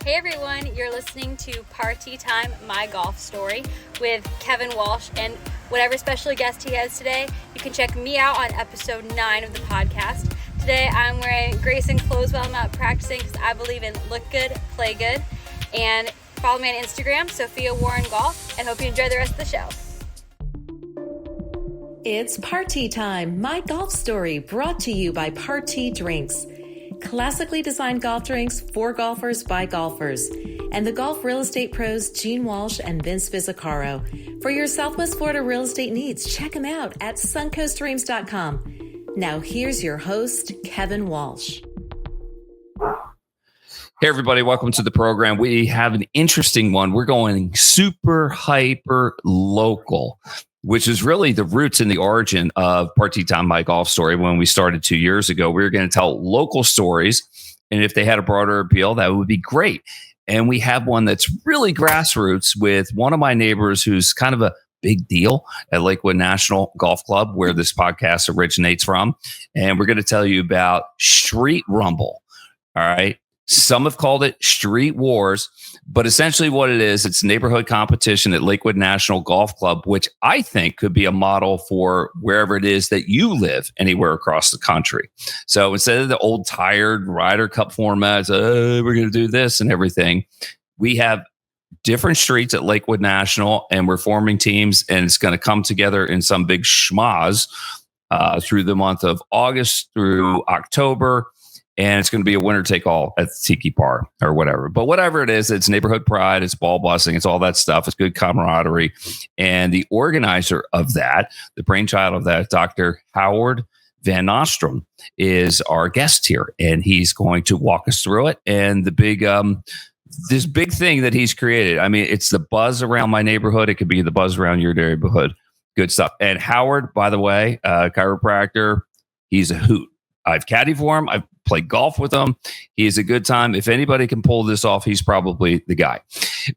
Hey everyone, you're listening to Party Time, My Golf Story with Kevin Walsh, and whatever special guest he has today, you can check me out on episode 9 of the podcast. Today I'm wearing Grayson clothes while I'm out practicing because I believe in look good, play good, and follow me on Instagram, Sophia Warren Golf, and hope you enjoy the rest of the show. It's Party Time, My Golf Story, brought to you by Party Drinks. Classically designed golf drinks for golfers by golfers. And the golf real estate pros Gene Walsh and Vince Vizzacaro. For your Southwest Florida real estate needs, check them out at suncoastdreams.com. Now here's your host, Kevin Walsh. Hey, everybody. Welcome to the program. We have an interesting one. We're going super hyper local, which is really the roots and the origin of Party Time, My Golf Story. When we started 2 years ago, we were going to tell local stories. And if they had a broader appeal, that would be great. And we have one that's really grassroots with one of my neighbors who's kind of a big deal at Lakewood National Golf Club, where this podcast originates from. And we're going to tell you about Street Rumble. All right. Some have called it Street Wars, but essentially what it is, it's neighborhood competition at Lakewood National Golf Club, which I think could be a model for wherever it is that you live anywhere across the country. So instead of the old tired Ryder Cup formats, we're going to do this and everything, we have different streets at Lakewood National, and we're forming teams, and it's going to come together in some big schmoz through the month of August through October. And it's going to be a winner take all at the Tiki Bar or whatever. But whatever it is, it's neighborhood pride, it's ball busting, it's all that stuff. It's good camaraderie. And the organizer of that, the brainchild of that, Dr. Howard Van Nostrand, is our guest here. And he's going to walk us through it. And the big, this big thing that he's created. I mean, it's the buzz around my neighborhood. It could be the buzz around your neighborhood. Good stuff. And Howard, by the way, chiropractor, he's a hoot. I've caddied for him. I've played golf with him. He is a good time. If anybody can pull this off, he's probably the guy.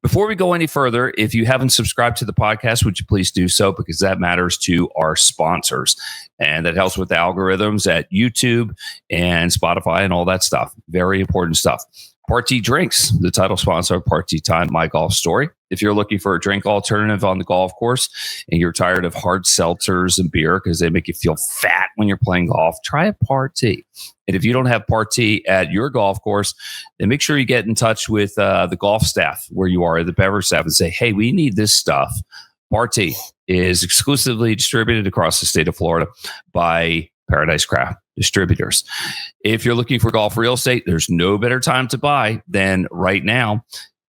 Before we go any further, if you haven't subscribed to the podcast, would you please do so? Because that matters to our sponsors. And that helps with the algorithms at YouTube and Spotify and all that stuff. Very important stuff. Party Drinks, the title sponsor of Party Time, My Golf Story. If you're looking for a drink alternative on the golf course and you're tired of hard seltzers and beer because they make you feel fat when you're playing golf, try a Party. And if you don't have Party at your golf course, then make sure you get in touch with the golf staff where you are, the beverage staff, and say, hey, we need this stuff. Party is exclusively distributed across the state of Florida by Paradise Craft Distributors. If you're looking for golf real estate, there's no better time to buy than right now.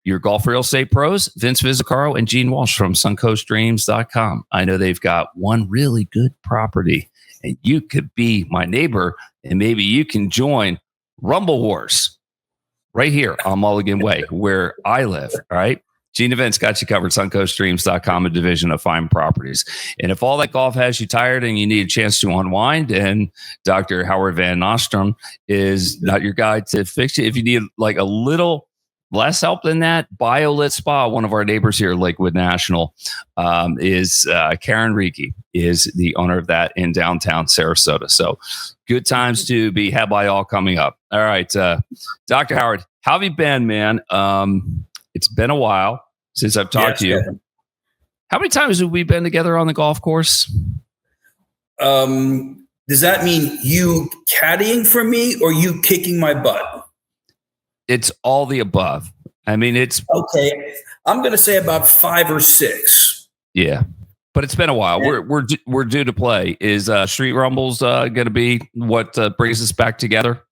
Your golf real estate pros, Vince Vizzacaro and Gene Walsh from suncoastdreams.com. I know they've got one really good property, and you could be my neighbor, and maybe you can join Rumble Wars right here on Mulligan Way, where I live. All right. Gene Events got you covered. suncoastdreams.com, a division of Fine Properties. And if all that golf has you tired and you need a chance to unwind, and Dr. Howard Van Nostrand is not your guy to fix it. If you need like a little less help than that, BioLit Spa, one of our neighbors here at Lakewood National, is Karen Reiki, is the owner of that in downtown Sarasota. So good times to be had by all coming up. All right, Dr. Howard, how have you been, man? It's been a while since I've talked to you. Yeah. How many times have we been together on the golf course? Does that mean you caddying for me or you kicking my butt? It's all the above. I mean, it's okay. I'm going to say about 5 or 6. Yeah, but it's been a while. Yeah. We're due to play. Is Street Rumbles going to be what brings us back together?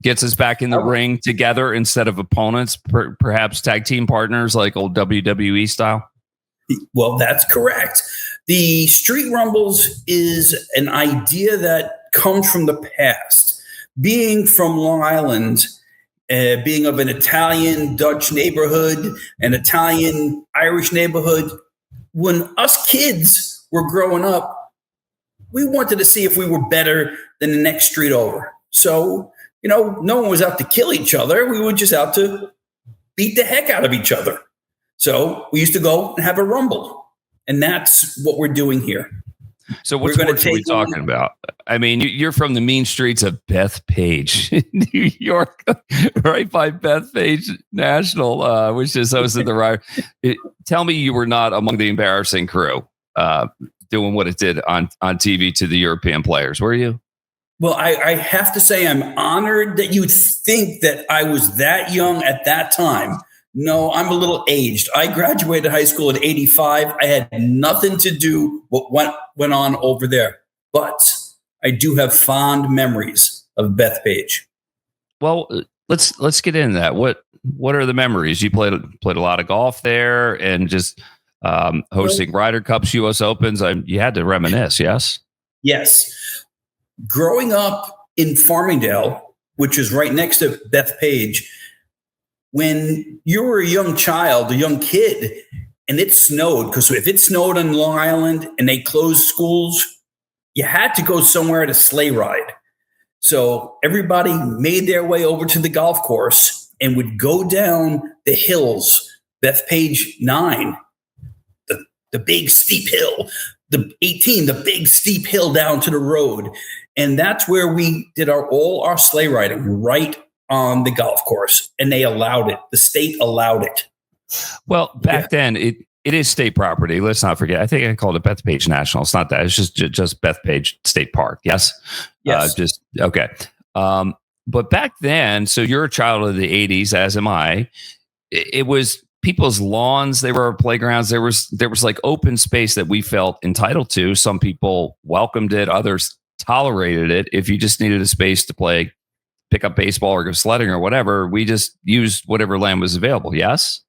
Gets us back in the ring together instead of opponents, perhaps tag team partners like old WWE style? Well, that's correct. The Street Rumbles is an idea that comes from the past. Being from Long Island, being of an Italian, Dutch neighborhood, an Italian, Irish neighborhood, when us kids were growing up, we wanted to see if we were better than the next street over. So, no one was out to kill each other. We were just out to beat the heck out of each other. So we used to go and have a rumble. And that's what we're doing here. So what sports are we talking about? I mean, you're from the mean streets of Bethpage, New York, right by Bethpage National, which is hosted the right. Tell me you were not among the embarrassing crew doing what it did on TV to the European players, were you? Well, I have to say I'm honored that you think that I was that young at that time. No, I'm a little aged. I graduated high school in 85. I had nothing to do with what went on over there. But I do have fond memories of Bethpage. Well, let's get into that. What are the memories? You played a lot of golf there and just hosting Ryder Cups, US Opens. You had to reminisce, yes? Yes. Growing up in Farmingdale, which is right next to Bethpage, when you were a young child, a young kid, and it snowed, because if it snowed on Long Island and they closed schools, you had to go somewhere to sleigh ride. So everybody made their way over to the golf course and would go down the hills, Bethpage 9, the big steep hill, the 18, the big steep hill down to the road. And that's where we did all our sleigh riding, right on the golf course. And they allowed it. The state allowed it. Well, back then, it is state property. Let's not forget. I think I called it Bethpage National. It's not that. It's just Bethpage State Park. Yes? Yes. Okay. But back then, so you're a child of the 80s, as am I. It was people's lawns. They were playgrounds. There was like open space that we felt entitled to. Some people welcomed it. Others tolerated it. If you just needed a space to pick up baseball or go sledding or whatever, we just used whatever land was available. Yes?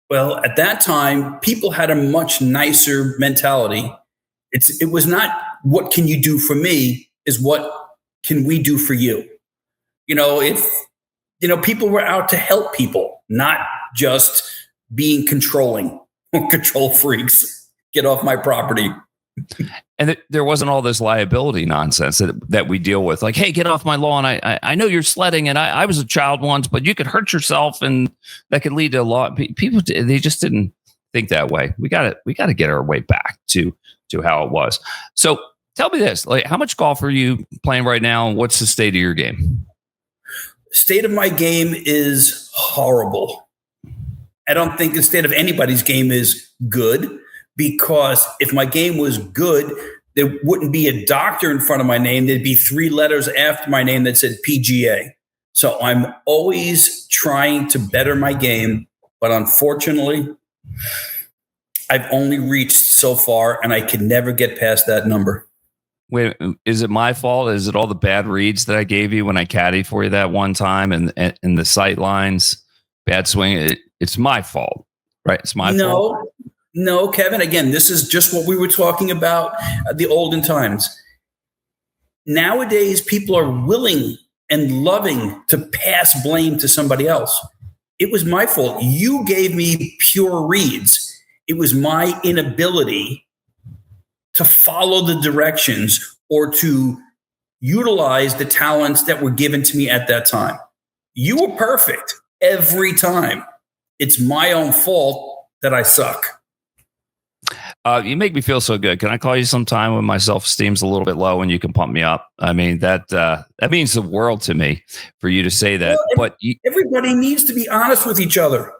Well, at that time, people had a much nicer mentality. It was not what can you do for me, is what can we do for you? People were out to help people, not just being controlling or control freaks. Get off my property. And there wasn't all this liability nonsense that we deal with. Like, hey, get off my lawn. I know you're sledding, and I was a child once, but you could hurt yourself, and that could lead to a lot. People, they just didn't think that way. We got to get our way back to how it was. So tell me this: like, how much golf are you playing right now, and what's the state of your game? State of my game is horrible. I don't think the state of anybody's game is good. Because if my game was good, there wouldn't be a doctor in front of my name. There'd be 3 letters after my name that said PGA. So I'm always trying to better my game. But unfortunately, I've only reached so far, and I can never get past that number. Wait, is it my fault? Is it all the bad reads that I gave you when I caddied for you that one time and the sight lines, bad swing? It's my fault, right? It's my fault. No, Kevin, again, this is just what we were talking about the olden times. Nowadays, people are willing and loving to pass blame to somebody else. It was my fault. You gave me pure reads. It was my inability to follow the directions or to utilize the talents that were given to me at that time. You were perfect every time. It's my own fault that I suck. You make me feel so good. Can I call you sometime when my self-esteem's a little bit low and you can pump me up? I mean, that means the world to me for you to say that. Well, but everybody needs to be honest with each other.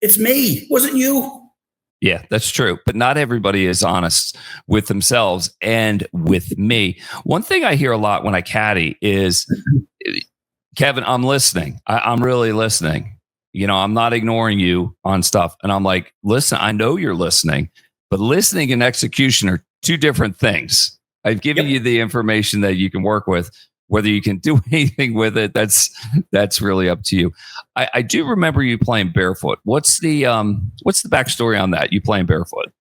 It's me. It wasn't you. Yeah, that's true. But not everybody is honest with themselves and with me. One thing I hear a lot when I caddy is, Kevin, I'm listening. I'm really listening. I'm not ignoring you on stuff. And I'm like, listen, I know you're listening, but listening and execution are 2 different things. I've given you the information that you can work with. Whether you can do anything with it, that's really up to you. I do remember you playing barefoot. What's the backstory on that? You playing barefoot?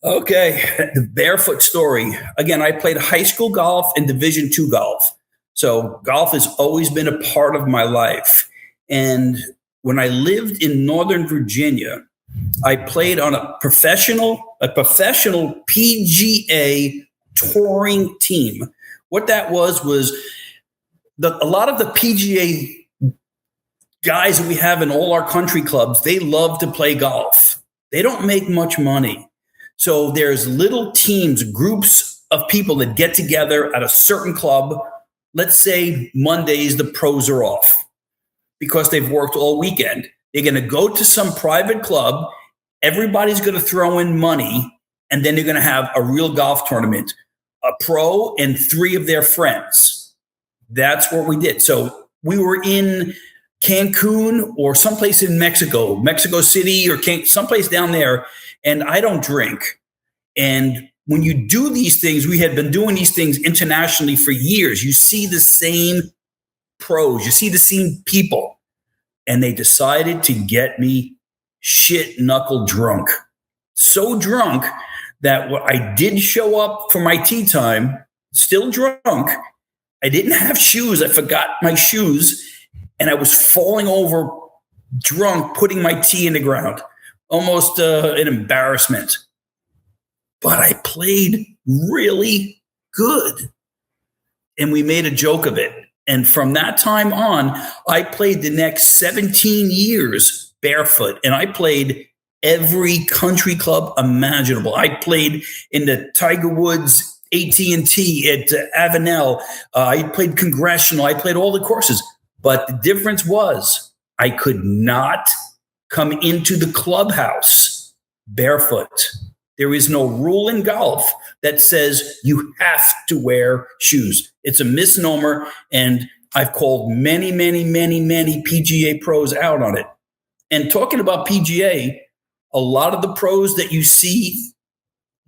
Okay, the barefoot story. Again, I played high school golf and Division II golf. So golf has always been a part of my life. And when I lived in Northern Virginia, I played on a professional PGA touring team. What that was a lot of the PGA guys that we have in all our country clubs, they love to play golf. They don't make much money. So there's little teams, groups of people that get together at a certain club. Let's say Mondays, the pros are off because they've worked all weekend. They're going to go to some private club. Everybody's going to throw in money, and then they're going to have a real golf tournament, a pro and 3 of their friends. That's what we did. So we were in Cancun or someplace in Mexico City or someplace down there, and I don't drink. And when you do these things, we had been doing these things internationally for years. You see the same pros, you see the same people, and they decided to get me shit knuckle drunk. So drunk that when I did show up for my tea time, still drunk, I didn't have shoes. I forgot my shoes, and I was falling over drunk, putting my tea in the ground. Almost an embarrassment. But I played really good. And we made a joke of it. And from that time on, I played the next 17 years barefoot. And I played every country club imaginable. I played in the Tiger Woods AT&T at Avenel. I played Congressional. I played all the courses. But the difference was I could not come into the clubhouse barefoot. There is no rule in golf that says you have to wear shoes. It's a misnomer, and I've called many PGA pros out on it. And talking about PGA, a lot of the pros that you see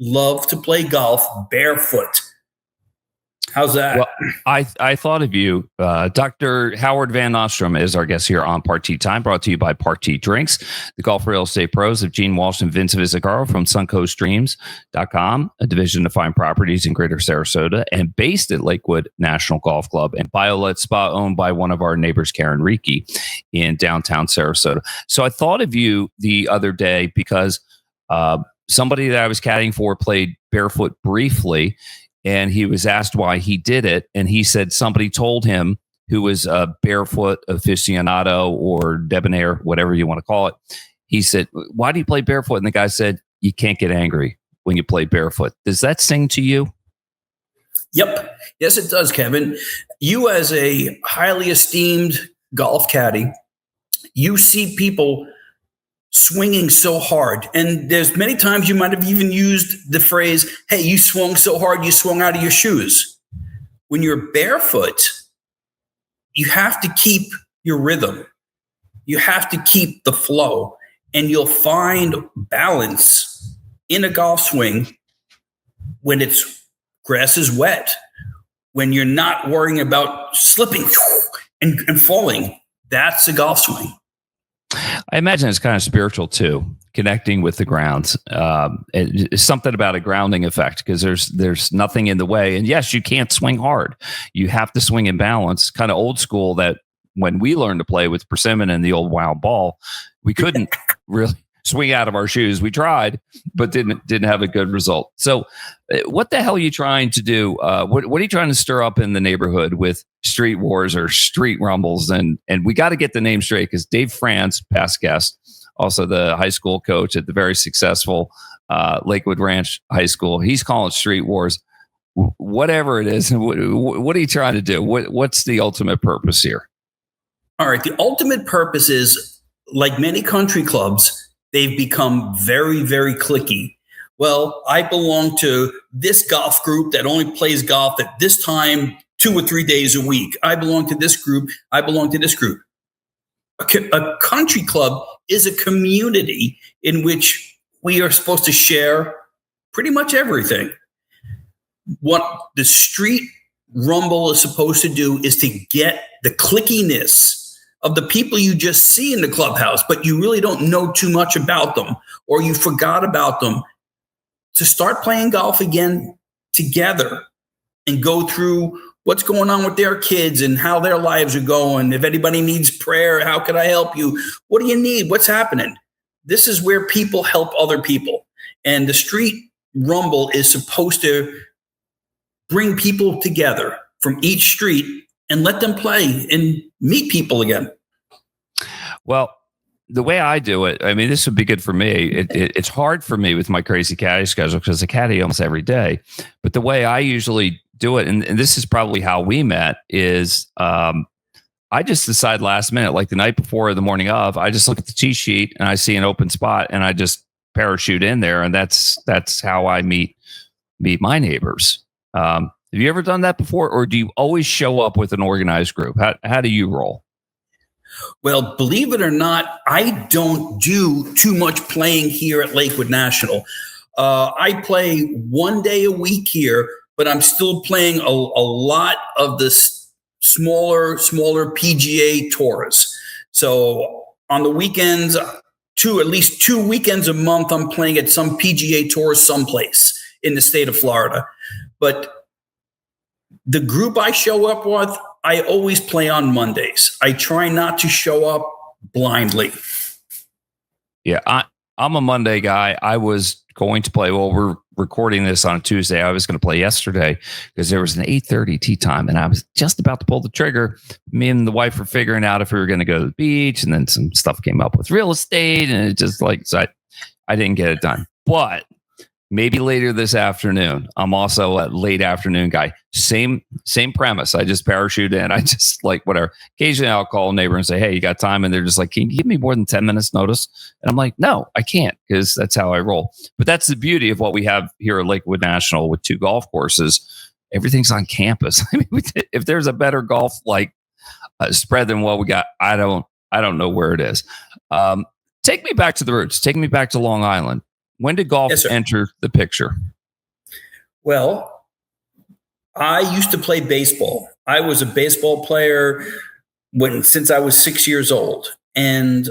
love to play golf barefoot. How's that? Well, I thought of you. Dr. Howard Van Nostrand is our guest here on Party Time, brought to you by Party Drinks, the golf real estate pros of Gene Walsh and Vince Vizagaro from suncoastdreams.com, a division of fine properties in Greater Sarasota and based at Lakewood National Golf Club and Biolet Spa, owned by one of our neighbors, Karen Reiki, in downtown Sarasota. So I thought of you the other day because somebody that I was caddying for played barefoot briefly, and he was asked why he did it. And he said somebody told him, who was a barefoot aficionado or debonair, whatever you want to call it. He said, why do you play barefoot? And the guy said, you can't get angry when you play barefoot. Does that sing to you? Yep. Yes, it does, Kevin. You, as a highly esteemed golf caddy, you see people swinging so hard. And there's many times you might have even used the phrase, hey, you swung so hard, you swung out of your shoes. When you're barefoot, you have to keep your rhythm. You have to keep the flow, and you'll find balance in a golf swing when it's grass is wet, when you're not worrying about slipping and falling. That's a golf swing. I imagine it's kind of spiritual too, connecting with the grounds. It's something about a grounding effect because there's nothing in the way. And yes, you can't swing hard. You have to swing in balance, kind of old school, that when we learned to play with persimmon and the old wild ball, we couldn't really swing out of our shoes. We tried, but didn't have a good result. So what the hell are you trying to do? What are you trying to stir up in the neighborhood with street wars or street rumbles? And we got to get the name straight, because Dave France, past guest, also the high school coach at the very successful Lakewood Ranch High School, he's calling it street wars. Whatever it is, what are you trying to do? What's the ultimate purpose here? All right. The ultimate purpose is, like many country clubs, they've become very, very cliquey. Well, I belong to this golf group that only plays golf at this time 2 or 3 days a week. I belong to this group. I belong to this group. A country club is a community in which we are supposed to share pretty much everything. What the street rumble is supposed to do is to get the clickiness of the people you just see in the clubhouse, but you really don't know too much about them, or you forgot about them, to start playing golf again together and go through what's going on with their kids and how their lives are going. If anybody needs prayer, how can I help you? What do you need? What's happening? This is where people help other people. And the street rumble is supposed to bring people together from each street and let them play and meet people again. Well, the way I do it, I mean, this would be good for me. It's hard for me with my crazy caddy schedule because I caddy almost every day. But the way I usually do it, and this is probably how we met, is I just decide last minute, like the night before or the morning of, I just look at the cheat sheet and I see an open spot and I just parachute in there. And that's how I meet my neighbors. Have you ever done that before, or do you always show up with an organized group? How do you roll? Well, believe it or not, I don't do too much playing here at Lakewood National. I play one day a week here, but I'm still playing a lot of the smaller PGA tours. So on the weekends, at least 2 weekends a month, I'm playing at some PGA tour someplace in the state of Florida. But the group I show up with, I always play on Mondays. I try not to show up blindly. Yeah, I'm a Monday guy. I was going to play. Well, we're recording this on a Tuesday. I was going to play yesterday because there was an 8:30 tee time, and I was just about to pull the trigger. Me and the wife were figuring out if we were going to go to the beach, and then some stuff came up with real estate, and it just so I didn't get it done. But maybe later this afternoon. I'm also a late afternoon guy. Same premise. I just parachute in. I just whatever. Occasionally I'll call a neighbor and say, hey, you got time? And they're just like, can you give me more than 10 minutes notice? And I'm like, no, I can't, because that's how I roll. But that's the beauty of what we have here at Lakewood National with 2 golf courses. Everything's on campus. I mean, if there's a better golf spread than what we got, I don't know where it is. Take me back to the roots. Take me back to Long Island. When did golf enter the picture? Well, I used to play baseball. I was a baseball player since I was 6 years old. And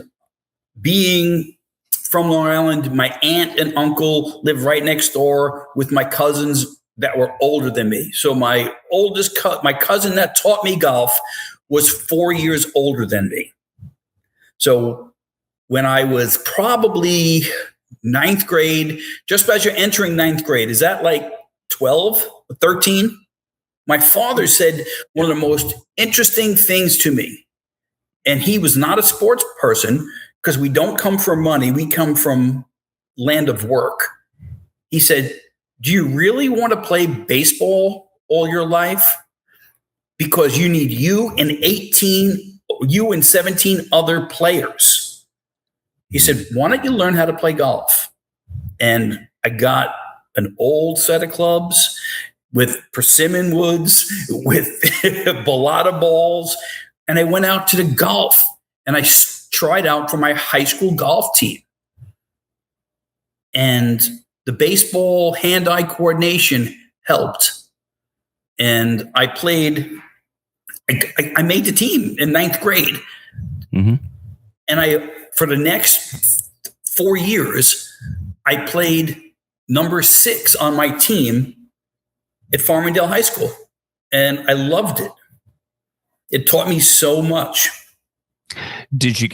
being from Long Island, my aunt and uncle lived right next door with my cousins that were older than me. So my my cousin that taught me golf was 4 years older than me. So when I was probably 9th grade, just as you're entering 9th grade, is that like 12 or 13? My father said one of the most interesting things to me, and he was not a sports person because we don't come from money. We come from land of work. He said, do you really want to play baseball all your life? Because you need you and 17 other players. He said, why don't you learn how to play golf? And I got an old set of clubs with persimmon woods, with balata balls, and I went out to the golf, and I tried out for my high school golf team. And the baseball hand-eye coordination helped. And I played, I made the team in 9th grade. Mm-hmm. And for the next 4 years, I played number 6 on my team at Farmingdale High School. And I loved it. It taught me so much. Did you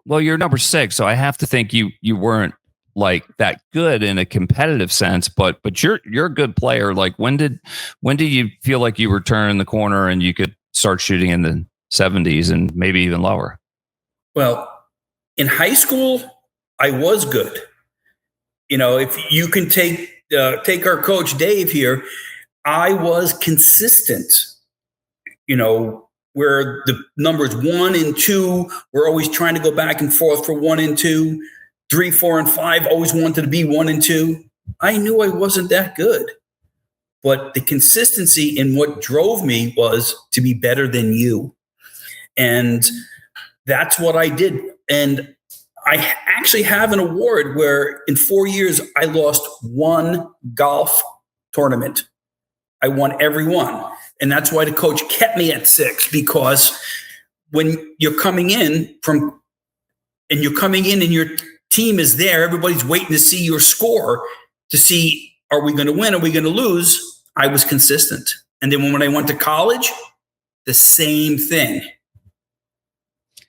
you're number 6, so I have to think you weren't like that good in a competitive sense, but you're a good player. Like when did you feel like you were turning the corner and you could start shooting in the 70s and maybe even lower? Well, in high school, I was good. If you can take our coach Dave here, I was consistent. Where the numbers 1 and 2 were always trying to go back and forth for 1 and 2, 3, 4, and 5 always wanted to be 1 and 2. I knew I wasn't that good, but the consistency in what drove me was to be better than you, and that's what I did. And I actually have an award where in 4 years, I lost 1 golf tournament. I won every one. And that's why the coach kept me at 6, because when you're coming in and your team is there, everybody's waiting to see your score to see, are we going to win? Are we going to lose? I was consistent. And then when I went to college, the same thing.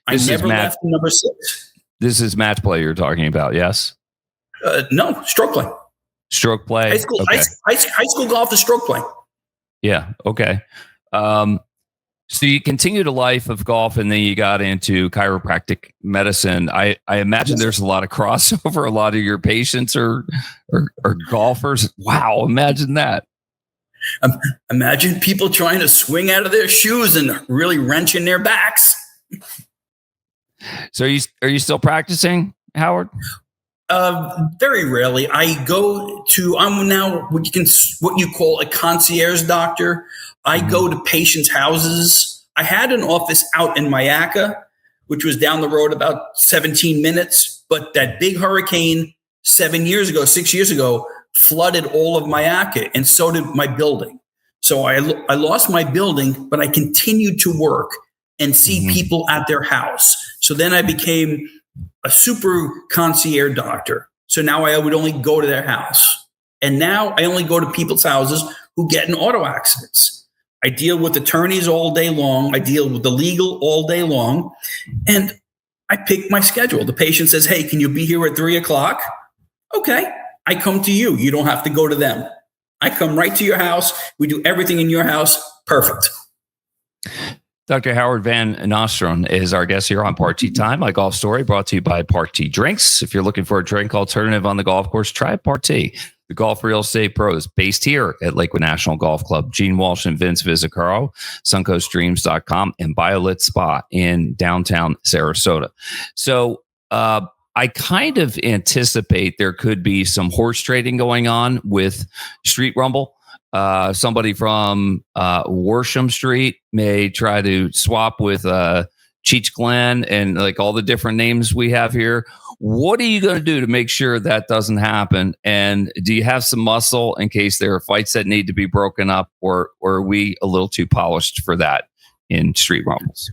I never left number 6. This is match play you're talking about, yes? No, stroke play. Stroke play. High school golf is stroke play. Yeah. Okay. So you continued a life of golf, and then you got into chiropractic medicine. I imagine there's a lot of crossover. A lot of your patients are golfers. Wow, imagine that. Imagine people trying to swing out of their shoes and really wrenching their backs. So are you still practicing, Howard? Very rarely. I'm now what you call a concierge doctor. I go to patients' houses. I had an office out in Mayaca, which was down the road about 17 minutes. But that big hurricane 6 years ago, flooded all of Mayaca, and so did my building. So I lost my building, but I continued to work and see people at their house. So then I became a super concierge doctor. So now I would only go to their house. And now I only go to people's houses who get in auto accidents. I deal with attorneys all day long. I deal with the legal all day long. And I pick my schedule. The patient says, hey, can you be here at 3:00? Okay. I come to you. You don't have to go to them. I come right to your house. We do everything in your house. Perfect. Dr. Howard Van Nostrand is our guest here on Party Time, My Golf Story, brought to you by Party Drinks. If you're looking for a drink alternative on the golf course, try Party. The Golf Real Estate Pros, based here at Lakewood National Golf Club. Gene Walsh and Vince Vizicaro, suncoastdreams.com, and BioLit Spa in downtown Sarasota. So I kind of anticipate there could be some horse trading going on with Street Rumble. Somebody from Worsham Street may try to swap with Cheech Glen and like all the different names we have here. What are you going to do to make sure that doesn't happen? And do you have some muscle in case there are fights that need to be broken up, or are we a little too polished for that in Street Rumbles?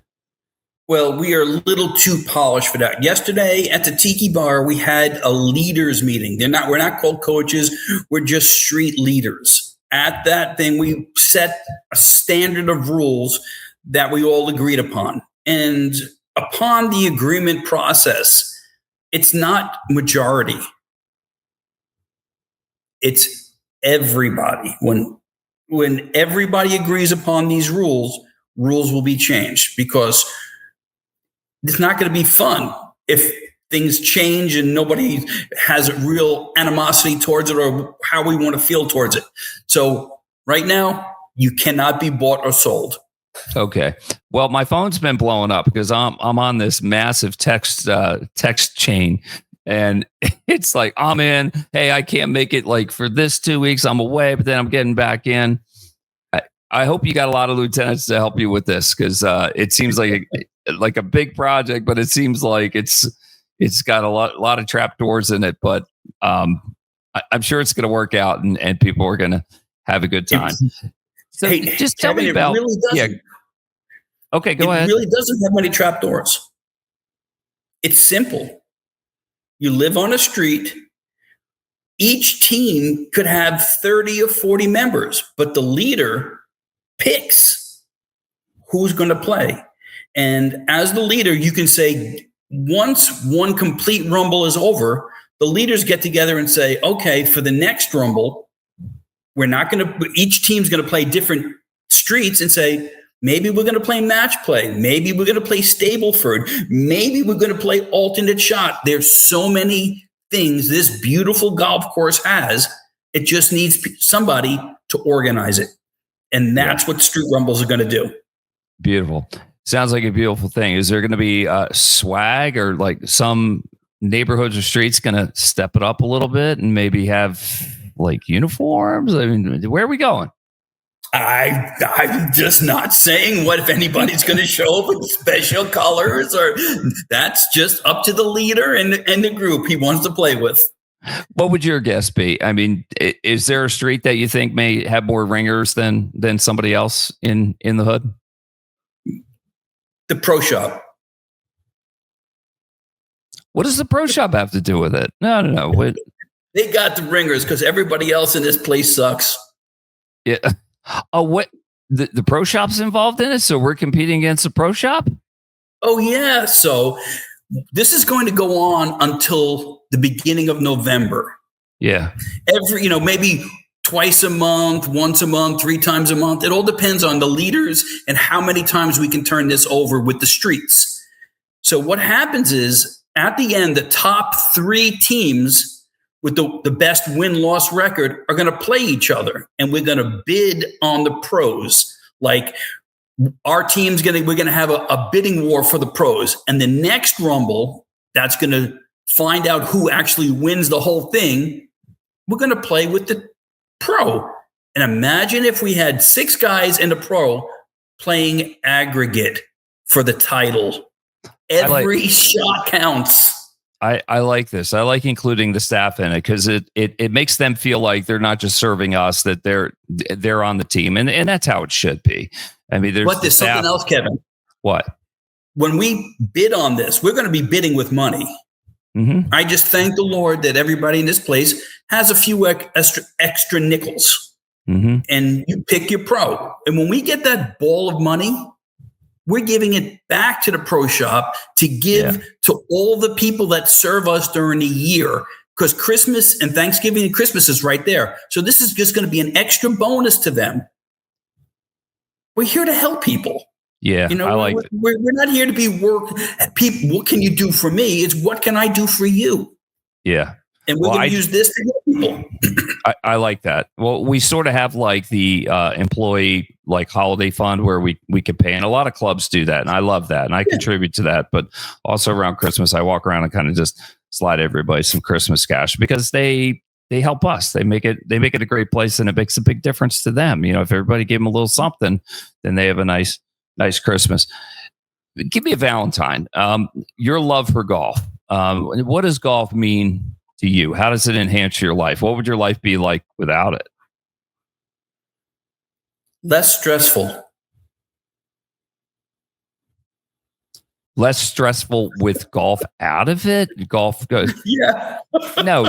Well, we are a little too polished for that. Yesterday at the Tiki Bar, we had a leaders meeting. We're not called coaches. We're just street leaders. At that thing, we set a standard of rules that we all agreed upon. And upon the agreement process, it's not majority. It's everybody. When everybody agrees upon these rules will be changed, because it's not going to be fun if things change and nobody has a real animosity towards it or how we want to feel towards it. So right now, you cannot be bought or sold. Okay. Well, my phone's been blowing up because I'm on this massive text chain, and it's like, I'm in. Hey, I can't make it like for this 2 weeks. I'm away, but then I'm getting back in. I hope you got a lot of lieutenants to help you with this, because it seems like a big project, but it seems like it's got a lot of trap doors in it. But I'm sure it's going to work out, and people are going to have a good time. So just tell me about. Really Okay, go ahead. It really doesn't have many trap doors. It's simple. You live on a street. Each team could have 30 or 40 members, but the leader picks who's going to play. And as the leader, you can say, once one complete rumble is over, the leaders get together and say, okay, for the next rumble, each team's going to play different streets, and say, maybe we're going to play match play. Maybe we're going to play Stableford. Maybe we're going to play alternate shot. There's so many things this beautiful golf course has. It just needs somebody to organize it. And that's what Street Rumbles are going to do. Beautiful. Sounds like a beautiful thing. Is there going to be swag, or like some neighborhoods or streets going to step it up a little bit and maybe have like uniforms? I mean, where are we going? I'm just not saying what if anybody's going to show up with special colors, or that's just up to the leader and the group he wants to play with. What would your guess be? I mean, is there a street that you think may have more ringers than somebody else in the hood? The pro shop. What does the pro shop have to do with it? No. They got the ringers because everybody else in this place sucks. Yeah. Oh, what? The pro shop's involved in it? So we're competing against the pro shop? Oh, yeah. So this is going to go on until the beginning of November. Yeah. Maybe twice a month, once a month, 3 times a month. It all depends on the leaders and how many times we can turn this over with the streets. So what happens is at the end, the top 3 teams with the best win-loss record are going to play each other, and we're going to bid on the pros. Like our team's we're going to have a bidding war for the pros, and the next Rumble that's going to find out who actually wins the whole thing. We're going to play with the pro. And imagine if we had 6 guys in the pro playing aggregate for the title. Every shot counts. I like this. I like including the staff in it because it makes them feel like they're not just serving us, that they're on the team. And that's how it should be. I mean, there's something else, Kevin. What? When we bid on this, we're going to be bidding with money. Mm-hmm. I just thank the Lord that everybody in this place has a few extra nickels. Mm-hmm. And you pick your pro. And when we get that ball of money, we're giving it back to the pro shop to give to all the people that serve us during the year, because Christmas and Thanksgiving and Christmas is right there. So this is just going to be an extra bonus to them. We're here to help people. Yeah, I like it. We're not here to be people. What can you do for me? It's what can I do for you? Yeah. And we're going to use this to help people. I like that. Well, we sort of have like the employee like holiday fund where we can pay, and a lot of clubs do that, and I love that, and I contribute to that. But also around Christmas, I walk around and kind of just slide everybody some Christmas cash because they help us. They make it a great place, and it makes a big difference to them. You know, if everybody gave them a little something, then they have a nice Christmas. Give me a Valentine. Your love for golf. What does golf mean to you? How does it enhance your life? What would your life be like without it? Less stressful. Less stressful with golf out of it? Golf goes. Yeah. No,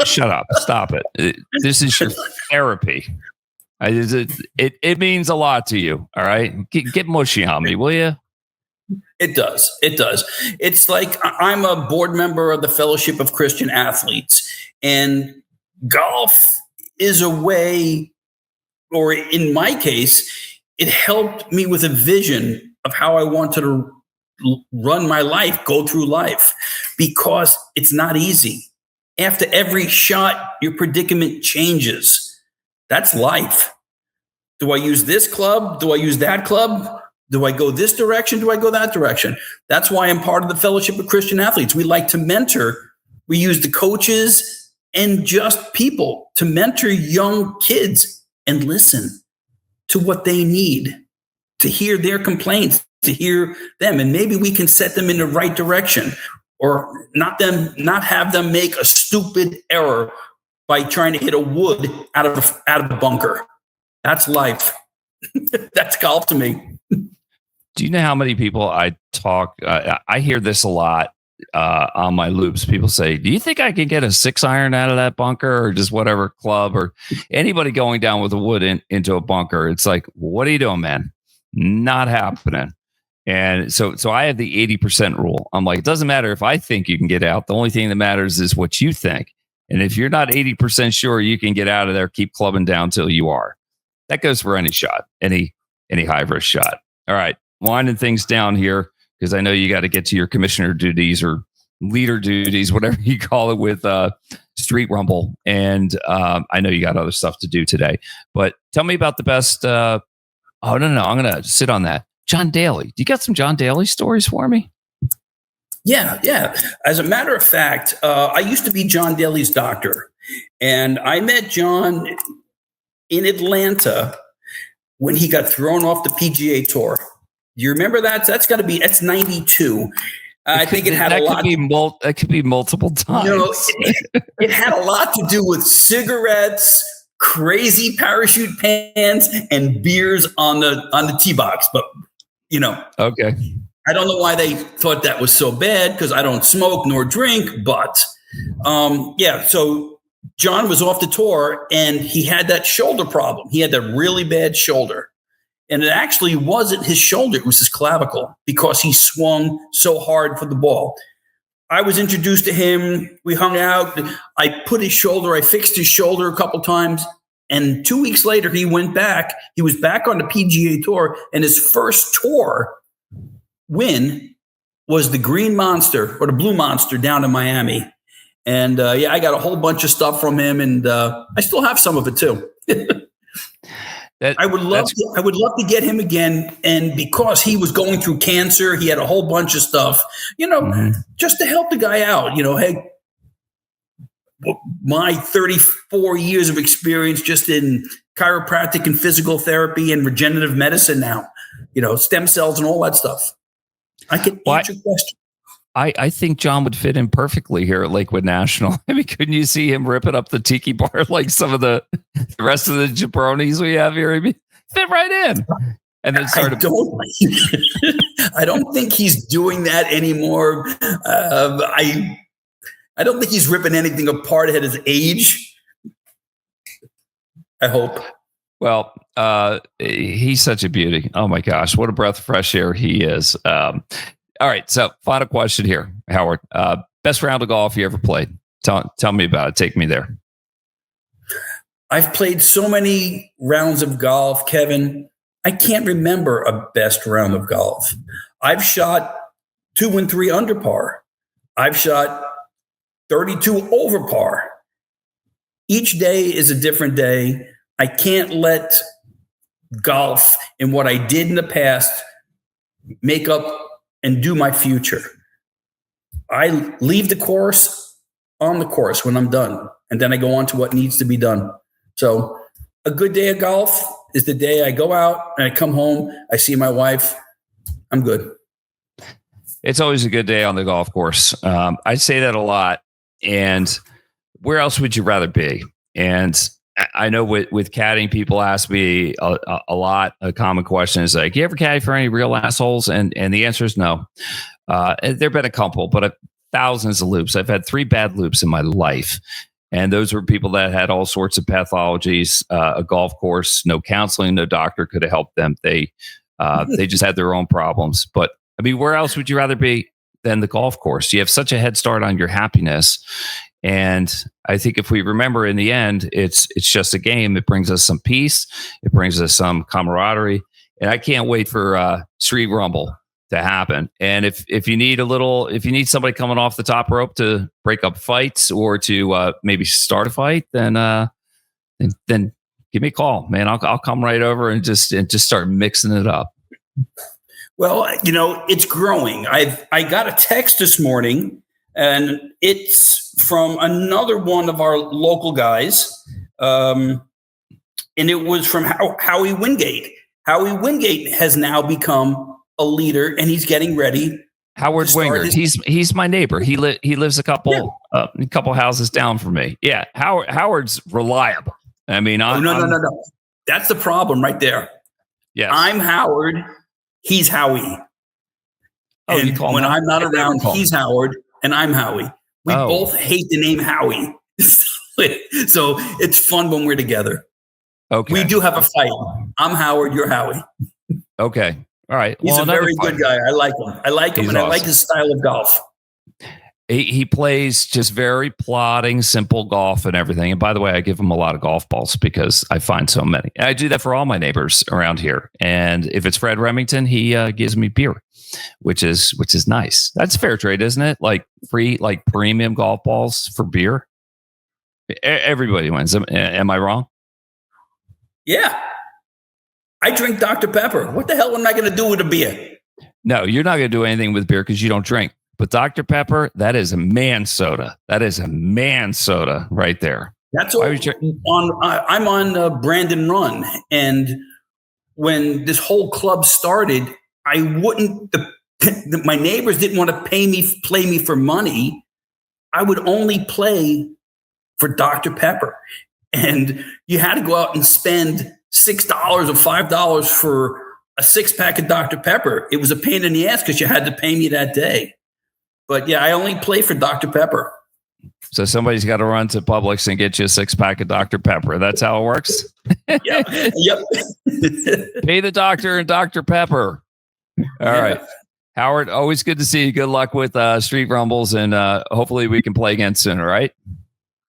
shut up. Stop it. This is your therapy. It means a lot to you. All right. Get mushy on me, will you? It does. It does. It's like I'm a board member of the Fellowship of Christian Athletes, and golf is a way, or in my case, it helped me with a vision of how I wanted to run my life, go through life, because it's not easy. After every shot, your predicament changes. That's life. Do I use this club? Do I use that club? Do I go this direction? Do I go that direction? That's why I'm part of the Fellowship of Christian Athletes. We like to mentor. We use the coaches and just people to mentor young kids and listen to what they need, to hear their complaints, to hear them. And maybe we can set them in the right direction, or not have them make a stupid error by trying to hit a wood out of a bunker. That's life. That's golf to me. Do you know how many people I talk? I hear this a lot on my loops. People say, "Do you think I can get a 6-iron out of that bunker, or just whatever club, or anybody going down with a wood into a bunker?" It's like, what are you doing, man? Not happening. And so I have the 80% rule. I'm like, it doesn't matter if I think you can get out. The only thing that matters is what you think. And if you're not 80% sure you can get out of there, keep clubbing down till you are. That goes for any shot, any high risk shot. All right. Winding things down here, because I know you got to get to your commissioner duties or leader duties, whatever you call it, with Street Rumble. And I know you got other stuff to do today. But tell me about the best. No. I'm going to sit on that. John Daly. Do you got some John Daly stories for me? Yeah. As a matter of fact, I used to be John Daly's doctor. And I met John in Atlanta when he got thrown off the PGA Tour. Do you remember that? That's 92. I think it had a lot. That could be multiple times. You know, it had a lot to do with cigarettes, crazy parachute pants, and beers on the tee box. But okay. I don't know why they thought that was so bad, because I don't smoke nor drink. But so John was off the tour, and he had that shoulder problem. He had that really bad shoulder. And it actually wasn't his shoulder. It was his clavicle, because he swung so hard for the ball. I was introduced to him. We hung out. I fixed his shoulder a couple times. And 2 weeks later, he went back. He was back on the PGA Tour, and his first tour win was the Green Monster or the Blue Monster down in Miami. And I got a whole bunch of stuff from him, and I still have some of it too. I would love to get him again, and because he was going through cancer, he had a whole bunch of stuff, just to help the guy out. Hey, my 34 years of experience just in chiropractic and physical therapy and regenerative medicine now, stem cells and all that stuff. I can answer your question. I think John would fit in perfectly here at Lakewood National. I mean, couldn't you see him ripping up the tiki bar like some of the rest of the jabronis we have here? I mean, fit right in. And then I don't think he's doing that anymore. I don't think he's ripping anything apart at his age. I hope. Well, he's such a beauty. Oh my gosh, what a breath of fresh air he is. All right, so final question here, Howard. Best round of golf you ever played? Tell me about it. Take me there. I've played so many rounds of golf, Kevin. I can't remember a best round of golf. I've shot 2 and 3 under par. I've shot 32 over par. Each day is a different day. I can't let golf and what I did in the past make up and do my future. I leave the course on the course when I'm done, and then I go on to what needs to be done. So a good day of golf is the day I go out and I come home, I see my wife, I'm good. It's always a good day on the golf course. I say that a lot. And where else would you rather be? And I know with caddying, people ask me a lot. A common question is like, you ever caddy for any real assholes? And the answer is no. There've been a couple, but thousands of loops. I've had 3 bad loops in my life. And those were people that had all sorts of pathologies, a golf course, no counseling, no doctor could have helped them. They just had their own problems. But I mean, where else would you rather be than the golf course? You have such a head start on your happiness. And I think if we remember in the end, it's just a game. It brings us some peace. It brings us some camaraderie. And I can't wait for Street Rumble to happen. And if you need somebody coming off the top rope to break up fights or to maybe start a fight, then give me a call, man. I'll come right over and just start mixing it up. Well, it's growing. I got a text this morning, and it's from another one of our local guys. And it was from Howie Wingate. Howie Wingate has now become a leader, and he's getting ready. Howard Wingert. He's my neighbor. He lives a couple houses down from me. Yeah. Howard's reliable. I mean, no. That's the problem right there. Yes. I'm Howard. He's Howie. Oh, and when I'm not around, he's Howard and I'm Howie. We both hate the name Howie. So it's fun when we're together. Okay. We do have a fight. I'm Howard. You're Howie. Okay. All right. He's a very good guy. I like him. I like him, and awesome. I like his style of golf. He plays just very plodding, simple golf and everything. And by the way, I give him a lot of golf balls because I find so many. I do that for all my neighbors around here. And if it's Fred Remington, he gives me beer, which is nice. That's fair trade, isn't it? Like free, like premium golf balls for beer. Everybody wins. Am I wrong? Yeah. I drink Dr. Pepper. What the hell am I going to do with a beer? No, you're not going to do anything with beer because you don't drink. But Dr. Pepper, that is a man soda. That is a man soda right there. That's all. I'm on Brandon Run. And when this whole club started, I wouldn't, my neighbors didn't want to play me for money. I would only play for Dr. Pepper. And you had to go out and spend $6 or $5 for a 6-pack of Dr. Pepper. It was a pain in the ass because you had to pay me that day. But yeah, I only play for Dr. Pepper. So somebody's got to run to Publix and get you a 6-pack of Dr. Pepper. That's how it works. Yep. Pay the doctor and Dr. Pepper. All right. Howard, always good to see you. Good luck with Street Rumbles, and hopefully we can play again soon. All right.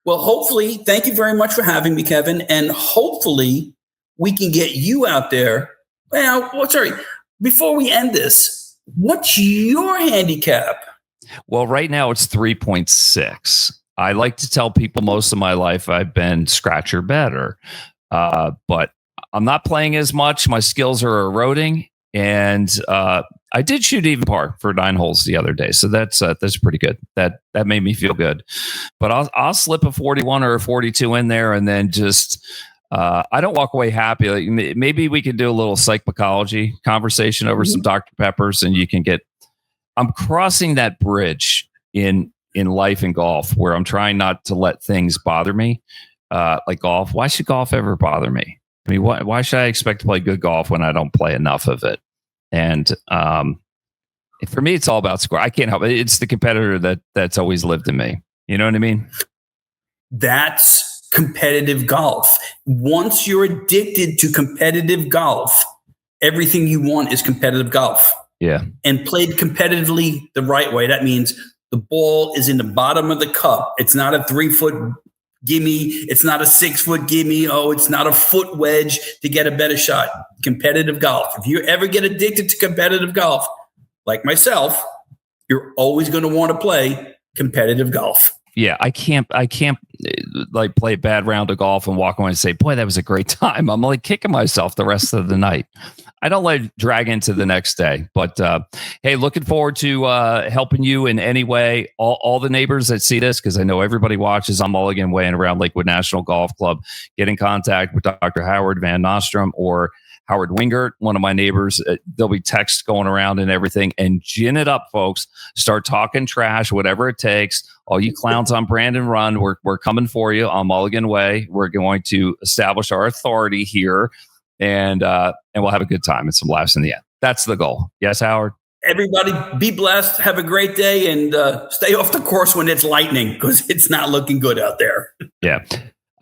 Well, hopefully, thank you very much for having me, Kevin. And hopefully we can get you out there. Before we end this, what's your handicap? Well, right now it's 3.6. I like to tell people most of my life I've been scratch or better, but I'm not playing as much. My skills are eroding, and I did shoot even par for 9 holes the other day, so that's pretty good. That made me feel good. But I'll slip a 41 or a 42 in there, and then just I don't walk away happy. Like, maybe we could do a little psychology conversation over some Dr. Peppers, and you can get. I'm crossing that bridge in life and golf where I'm trying not to let things bother me, like golf. Why should golf ever bother me? I mean, why should I expect to play good golf when I don't play enough of it? And for me, it's all about score. I can't help it. It's the competitor that's always lived in me. You know what I mean? That's competitive golf. Once you're addicted to competitive golf, everything you want is competitive golf. Yeah. And played competitively the right way. That means the ball is in the bottom of the cup. It's not a 3-foot gimme. It's not a 6-foot gimme. Oh, it's not a foot wedge to get a better shot. Competitive golf. If you ever get addicted to competitive golf, like myself, you're always going to want to play competitive golf. Yeah, I can't like play a bad round of golf and walk away and say, boy, that was a great time. I'm like kicking myself the rest of the night. I don't let drag into the next day. But hey, looking forward to helping you in any way. All the neighbors that see this, because I know everybody watches on Mulligan Way and around Lakewood National Golf Club, get in contact with Dr. Howard Van Nostrand or Howard Wingert, one of my neighbors. There'll be texts going around and everything. And gin it up, folks. Start talking trash, whatever it takes. All you clowns on Brandon Run, we're coming for you on Mulligan Way. We're going to establish our authority here, and we'll have a good time and some laughs in the end. That's the goal. Yes, Howard? Everybody be blessed. Have a great day, and stay off the course when it's lightning, because it's not looking good out there. Yeah.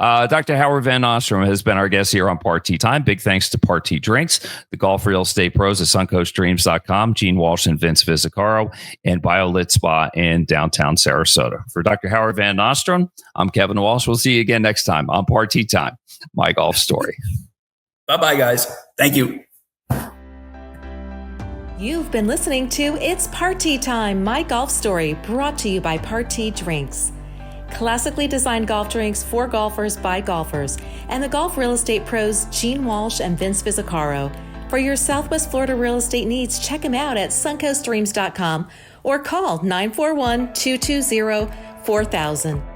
Dr. Howard Van Nostrand has been our guest here on Part T Time. Big thanks to Part T Drinks, the golf real estate pros at suncoastdreams.com, Gene Walsh and Vince Vizzacaro, and BioLit Spa in downtown Sarasota. For Dr. Howard Van Nostrand, I'm Kevin Walsh. We'll see you again next time on Part T Time, my golf story. Bye-bye, guys. Thank you. You've been listening to It's Party Time, My Golf Story, brought to you by Party Drinks. Classically designed golf drinks for golfers by golfers, and the golf real estate pros Gene Walsh and Vince Vizzacaro. For your Southwest Florida real estate needs, check them out at suncoastdreams.com or call 941-220-4000.